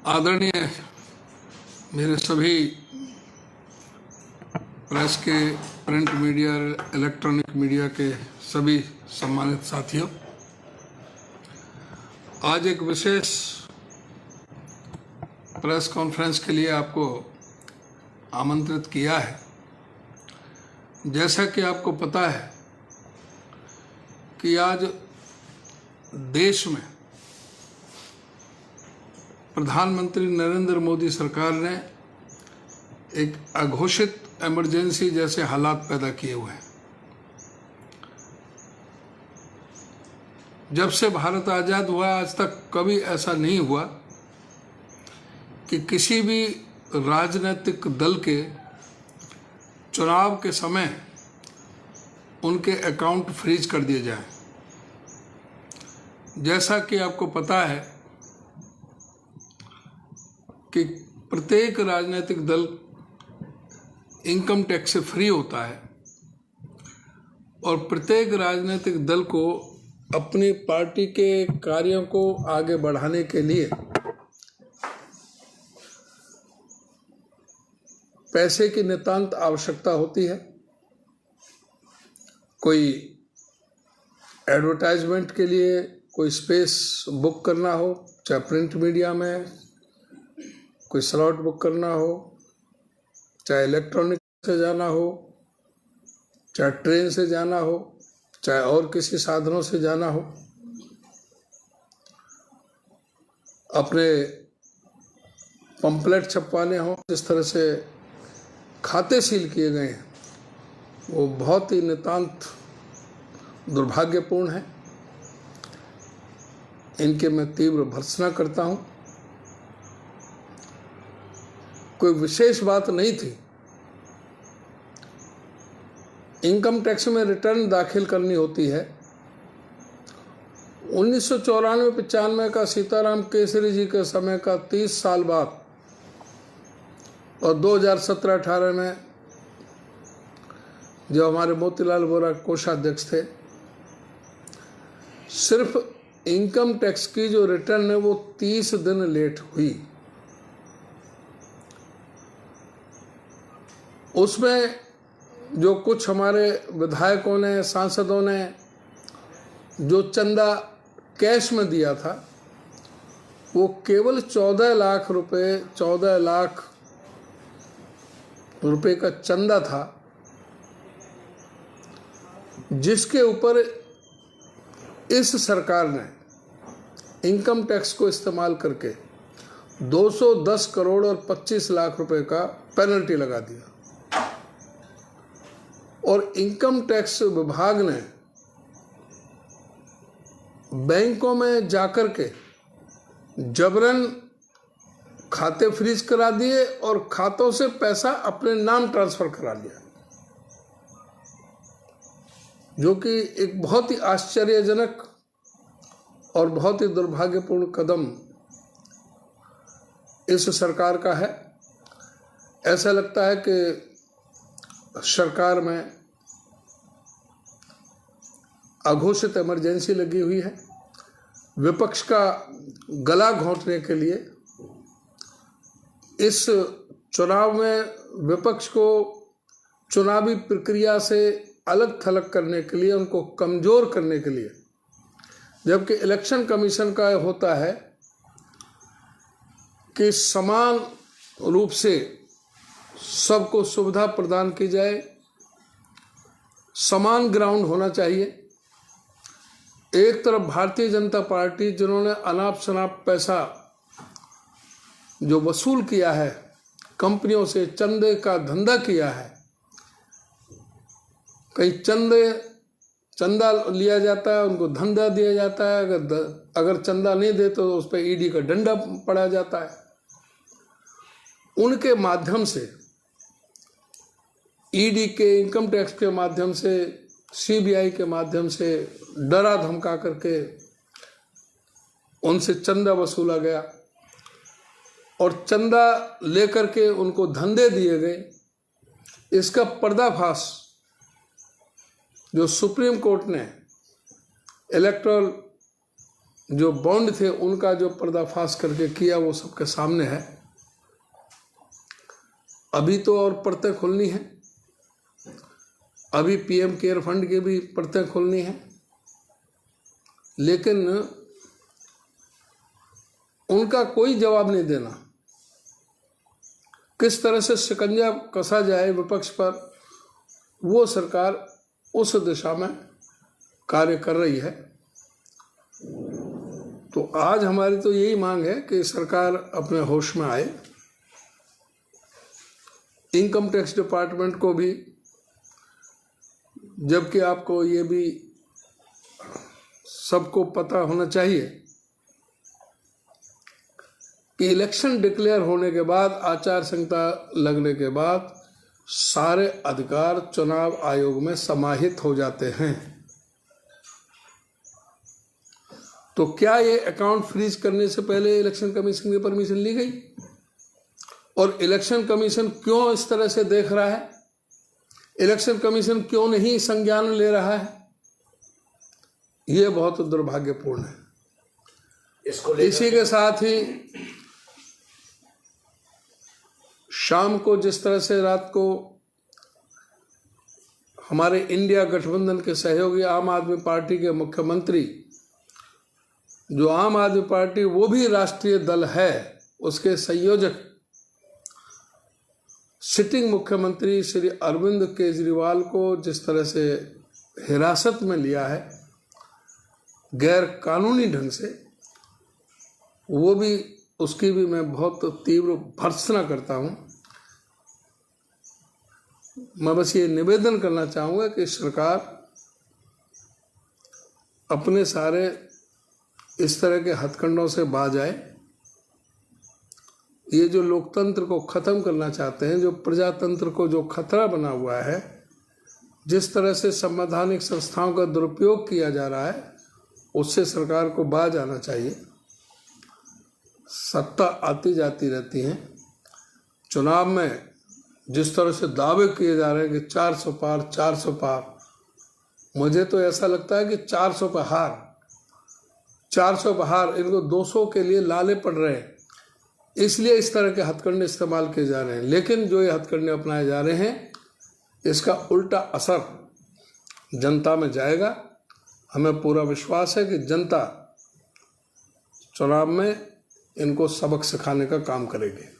आदरणीय मेरे सभी प्रेस के, प्रिंट मीडिया, इलेक्ट्रॉनिक मीडिया के सभी सम्मानित साथियों, आज एक विशेष प्रेस कॉन्फ्रेंस के लिए आपको आमंत्रित किया है। जैसा कि आपको पता है कि आज देश में प्रधानमंत्री नरेंद्र मोदी सरकार ने एक अघोषित इमरजेंसी जैसे हालात पैदा किए हुए हैं। जब से भारत आज़ाद हुआ आज तक कभी ऐसा नहीं हुआ कि किसी भी राजनीतिक दल के चुनाव के समय उनके अकाउंट फ्रीज कर दिए जाएं। जैसा कि आपको पता है कि प्रत्येक राजनीतिक दल इनकम टैक्स से फ्री होता है और प्रत्येक राजनीतिक दल को अपनी पार्टी के कार्यों को आगे बढ़ाने के लिए पैसे की नितांत आवश्यकता होती है। कोई एडवर्टाइजमेंट के लिए कोई स्पेस बुक करना हो, चाहे प्रिंट मीडिया में कोई स्लॉट बुक करना हो, चाहे इलेक्ट्रॉनिक से जाना हो, चाहे ट्रेन से जाना हो, चाहे और किसी साधनों से जाना हो, अपने पंपलेट छपवाने हो, जिस तरह से खाते सील किए गए हैं वो बहुत ही नितांत दुर्भाग्यपूर्ण है। इनके मैं तीव्र भर्त्सना करता हूं। कोई विशेष बात नहीं थी। इनकम टैक्स में रिटर्न दाखिल करनी होती है। 1994-95 का सीताराम केसरी जी के समय का 30 साल बाद और 2017-18 में जो हमारे मोतीलाल वोरा कोषाध्यक्ष थे, सिर्फ इनकम टैक्स की जो रिटर्न है वो 30 दिन लेट हुई। उसमें जो कुछ हमारे विधायकों ने, सांसदों ने जो चंदा कैश में दिया था वो केवल 14 लाख रुपए का चंदा था, जिसके ऊपर इस सरकार ने इनकम टैक्स को इस्तेमाल करके 210 करोड़ और 25 लाख रुपए का पेनल्टी लगा दिया। और इनकम टैक्स विभाग ने बैंकों में जाकर के जबरन खाते फ्रीज करा दिए और खातों से पैसा अपने नाम ट्रांसफर करा लिया, जो कि एक बहुत ही आश्चर्यजनक और बहुत ही दुर्भाग्यपूर्ण कदम इस सरकार का है। ऐसा लगता है कि सरकार में अघोषित इमरजेंसी लगी हुई है। विपक्ष का गला घोंटने के लिए इस चुनाव में विपक्ष को चुनावी प्रक्रिया से अलग थलग करने के लिए, उनको कमजोर करने के लिए, जबकि इलेक्शन कमीशन का होता है कि समान रूप से सबको सुविधा प्रदान की जाए, समान ग्राउंड होना चाहिए। एक तरफ भारतीय जनता पार्टी, जिन्होंने अनाप शनाप पैसा जो वसूल किया है, कंपनियों से चंदे का धंधा किया है, कई चंदा लिया जाता है, उनको धंधा दिया जाता है, अगर चंदा नहीं दे तो उस पर ईडी का डंडा पड़ा जाता है। उनके माध्यम से, ईडी के इनकम टैक्स के माध्यम से, सीबीआई के माध्यम से डरा धमका करके उनसे चंदा वसूला गया और चंदा लेकर के उनको धंधे दिए गए। इसका पर्दाफाश जो सुप्रीम कोर्ट ने इलेक्टोरल जो बॉन्ड थे उनका जो पर्दाफाश करके किया वो सबके सामने है। अभी तो और परतें खुलनी है, अभी पीएम केयर फंड की भी परतें खुलनी है, लेकिन उनका कोई जवाब नहीं देना। किस तरह से शिकंजा कसा जाए विपक्ष पर, वो सरकार उस दिशा में कार्य कर रही है। तो आज हमारी तो यही मांग है कि सरकार अपने होश में आए। इनकम टैक्स डिपार्टमेंट को भी, जबकि आपको ये भी सबको पता होना चाहिए कि इलेक्शन डिक्लेयर होने के बाद, आचार संहिता लगने के बाद सारे अधिकार चुनाव आयोग में समाहित हो जाते हैं। तो क्या ये अकाउंट फ्रीज करने से पहले इलेक्शन कमीशन की परमिशन ली गई? और इलेक्शन कमीशन क्यों इस तरह से देख रहा है? इलेक्शन कमीशन क्यों नहीं संज्ञान ले रहा है? ये बहुत दुर्भाग्यपूर्ण है। इसी के साथ ही शाम को जिस तरह से रात को हमारे इंडिया गठबंधन के सहयोगी आम आदमी पार्टी के मुख्यमंत्री, जो आम आदमी पार्टी वो भी राष्ट्रीय दल है, उसके संयोजक सिटिंग मुख्यमंत्री श्री अरविंद केजरीवाल को जिस तरह से हिरासत में लिया है गैर कानूनी ढंग से, वो भी, उसकी भी मैं बहुत तीव्र भर्त्सना करता हूं। मैं बस ये निवेदन करना चाहूँगा कि सरकार अपने सारे इस तरह के हथकंडों से बाज आए। ये जो लोकतंत्र को ख़त्म करना चाहते हैं, जो प्रजातंत्र को जो खतरा बना हुआ है, जिस तरह से संवैधानिक संस्थाओं का दुरुपयोग किया जा रहा है, उससे सरकार को बाज आना चाहिए। सत्ता आती जाती रहती है। चुनाव में जिस तरह से दावे किए जा रहे हैं कि 400 पार 400 पार, मुझे तो ऐसा लगता है कि 400 पर हार, 400 पर हार, इनको 200 के लिए लाले पड़ रहे हैं, इसलिए इस तरह के हथकंडे इस्तेमाल किए जा रहे हैं। लेकिन जो ये हथकंडे अपनाए जा रहे हैं, इसका उल्टा असर जनता में जाएगा। हमें पूरा विश्वास है कि जनता चुनाव में इनको सबक सिखाने का काम करेगी।